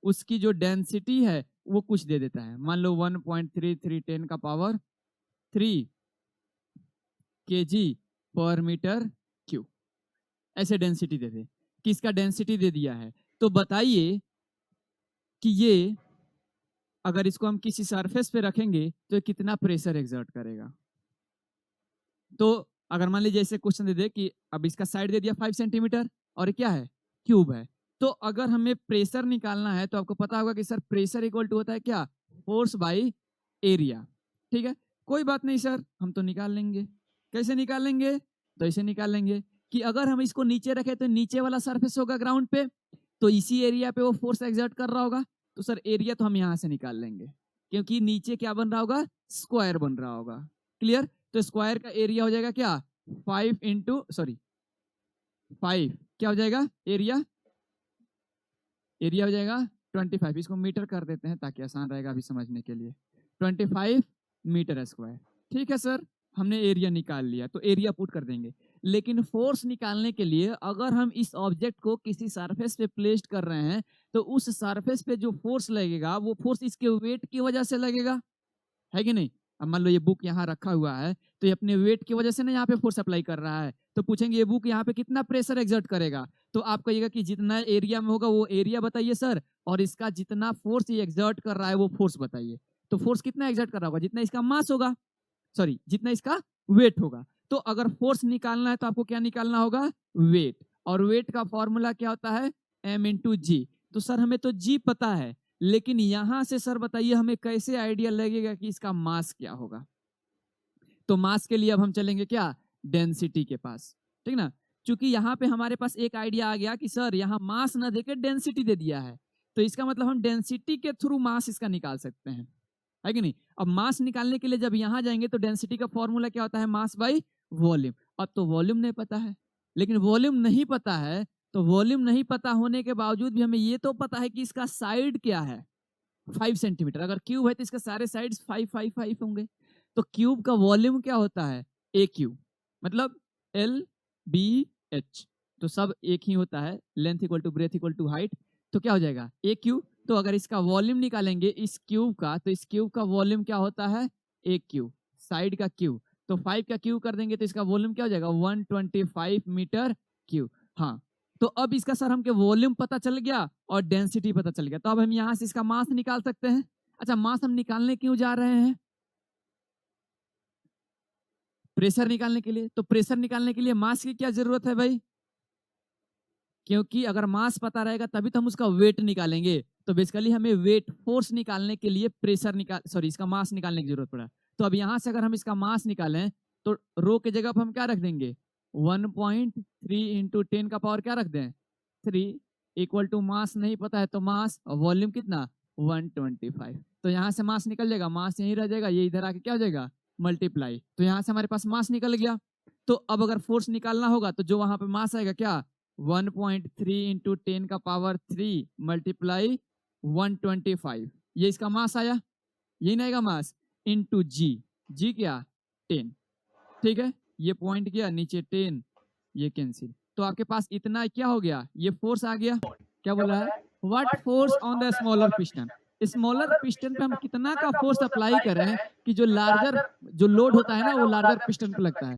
उसकी जो डेंसिटी है वो कुछ दे देता है। मान लो 1.33 10 का पावर 3 kg पर मीटर क्यूब, ऐसे डेंसिटी दे दे। किसका डेंसिटी दे दिया है, तो बताइए कि ये अगर इसको हम किसी सरफेस पे रखेंगे तो कितना प्रेशर एक्सर्ट करेगा। तो अगर मान लीजिए ऐसे क्वेश्चन दे दे कि अब इसका साइड दे दिया 5 सेंटीमीटर और क्या है, क्यूब है, तो अगर हमें प्रेशर निकालना है तो आपको पता होगा कि सर प्रेशर इक्वल टू होता है क्या, फोर्स बाई एरिया। ठीक है, कोई बात नहीं सर, हम तो निकाल लेंगे। कैसे निकाल लेंगे, तो ऐसे निकाल लेंगे कि अगर हम इसको नीचे रखें तो नीचे वाला सरफेस होगा ग्राउंड पे, तो इसी एरिया पे वो फोर्स एक्सर्ट कर रहा होगा, तो सर एरिया तो हम यहाँ से निकाल लेंगे, क्योंकि नीचे क्या बन रहा होगा, स्क्वायर बन रहा होगा। क्लियर, तो स्क्वायर का एरिया हो जाएगा क्या, 5 क्या हो जाएगा एरिया, एरिया हो जाएगा 25। इसको मीटर कर देते हैं ताकि आसान रहेगा अभी समझने के लिए, 25 मीटर स्क्वायर। ठीक है सर, हमने एरिया निकाल लिया, तो एरिया पुट कर देंगे। लेकिन फोर्स निकालने के लिए अगर हम इस ऑब्जेक्ट को किसी सरफेस पे प्लेस्ड कर रहे हैं तो उस सरफेस पे जो फोर्स लगेगा वो फोर्स इसके वेट की वजह से लगेगा, है कि नहीं। अब मान लो ये बुक यहाँ रखा हुआ है तो ये अपने वेट की वजह से ना यहाँ पे फोर्स अप्लाई कर रहा है, तो पूछेंगे ये बुक यहाँ पे कितना प्रेशर एक्सर्ट करेगा, तो आप कहिएगा कि जितना एरिया में होगा वो एरिया बताइए सर, और इसका जितना फोर्स ये एक्सर्ट कर रहा है वो फोर्स बताइए। तो फोर्स कितना एक्सर्ट कर रहा होगा, जितना इसका मास होगा, सॉरी जितना इसका वेट होगा। तो अगर फोर्स निकालना है तो आपको क्या निकालना होगा, वेट, और वेट का फॉर्मूला क्या होता है, m/g। तो सर हमें तो g पता है, लेकिन यहां से सर बताइए हमें कैसे आइडिया लगेगा कि इसका मास क्या होगा। तो मास के लिए अब हम चलेंगे क्या, डेंसिटी के पास, ठीक ना। क्योंकि यहाँ पे हमारे पास एक आइडिया आ गया कि सर यहाँ मास ना देके डेंसिटी दे दिया है, तो इसका मतलब हम डेंसिटी के थ्रू मास इसका निकाल सकते हैं, है कि नहीं। अब मास निकालने के लिए जब यहाँ जाएंगे तो डेंसिटी का फॉर्मूला क्या होता है, मास बाई वॉल्यूम। अब तो वॉल्यूम नहीं पता है, लेकिन वॉल्यूम नहीं पता है तो वॉल्यूम नहीं पता होने के बावजूद भी हमें ये तो पता है कि इसका साइड क्या है, 5 सेंटीमीटर। अगर क्यूब है तो इसके सारे साइड्स 5 होंगे, तो क्यूब का वॉल्यूम क्या होता है, ए क्यूब, मतलब LBH, तो सब एक ही होता है, length equal to breadth equal to height, तो क्या हो जाएगा ए क्यूब। तो अगर इसका वॉल्यूम निकालेंगे इस क्यूब का, तो इस क्यूब का वॉल्यूम क्या होता है, ए क्यूब, साइड का क्यूब, तो 5 का क्यूब कर देंगे तो इसका वॉल्यूम क्या हो जाएगा, 125 मीटर क्यूब। हाँ, तो अब इसका सर हमके वॉल्यूम पता चल गया और डेंसिटी पता चल गया, तो अब हम यहाँ से इसका मास निकाल सकते हैं। अच्छा, मास हम निकालने क्यों जा रहे हैं, प्रेशर निकालने के लिए। तो प्रेशर निकालने के लिए मास की क्या जरूरत है भाई, क्योंकि अगर मास पता रहेगा तभी तो हम उसका वेट निकालेंगे। तो बेसिकली हमें वेट फोर्स निकालने के लिए इसका मास निकालने की जरूरत पड़ा। तो अब यहाँ से अगर हम इसका मास निकालें तो रो के जगह पर हम क्या रख देंगे, 1.3 इंटू 10 का पावर क्या रख दें, 3 इक्वल टू मास नहीं पता है तो मास, और वॉल्यूम कितना 125। तो यहाँ से मास निकल जाएगा, मास यहीं रह जाएगा, ये इधर आके क्या हो जाएगा मल्टीप्लाई, तो यहाँ से हमारे पास मास निकल गया। तो अब अगर फोर्स निकालना होगा तो जो वहां पे मास आएगा क्या, 1.3 इंटू 10 का पावर 3 मल्टीप्लाई 125, ये इसका मास आया, यही ना आएगा मास, इंटू जी क्या 10। ठीक है, ये पॉइंट गया नीचे 10, ये कैंसिल, तो आपके पास इतना क्या हो गया, ये फोर्स आ गया। क्या बोला है, what force on the smaller piston, smaller piston पे हम कितना का फोर्स अप्लाई करें कि जो लार्जर जो लोड होता है ना वो लार्जर पिस्टन पे लगता है।